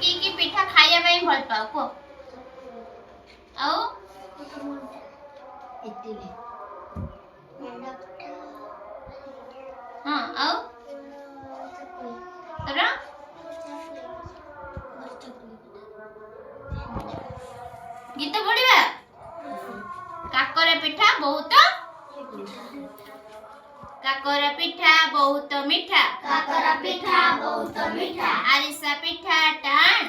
की पिठा खाइया में भल पाओ को आओ इडली हां आओ तरा गीत पढ़िबा काकरा पिठा बहुत काकरा पिठा बहुत मीठा काकरा पिठा बहुत मीठा आरिसा पिठा टाण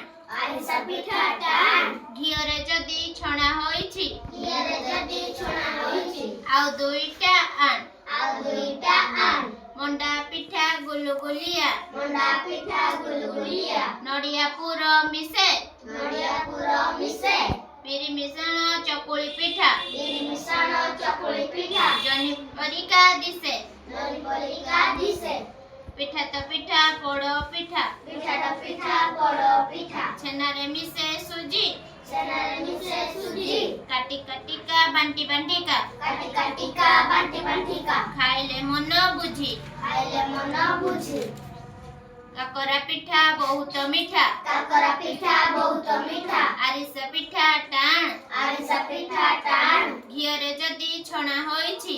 आरिसा पिठा टाण घिओरे जदी छणा होईछि घिओरे जदी छणा होईछि आउ दुईटा आण मंडा पिठा गुलगुलिया मंडा पिठा गुलगुलिया नडिया पुर मिसे बिरी मिश्रण चकुली पिठा चकुली पिठा जनी परिका दिसे पिठा तो पिठा पोड़ो पिठा छेनारे मिसे सुजी काटी काटी का बांटी का खाइले मन बुझी काकरा पिठा बहुत मीठा आरिसा पिठा टाण घिओरे जदी छणा होईछि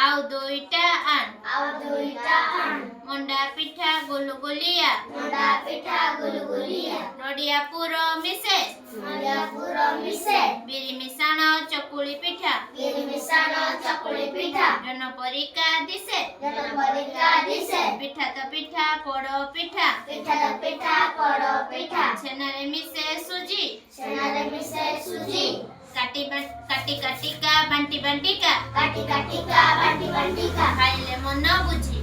आउ दुईटा आण मंडा पिठा गुलगुलिया नडिया पुर मिसे बिरी मिश्रण चकुली पिठा जन परिका दिसे पिठा तो पिठा पोड़ो पिठा छेनारे मिसे सुजी काटी काटी का बांटी का खाइले मन बुझी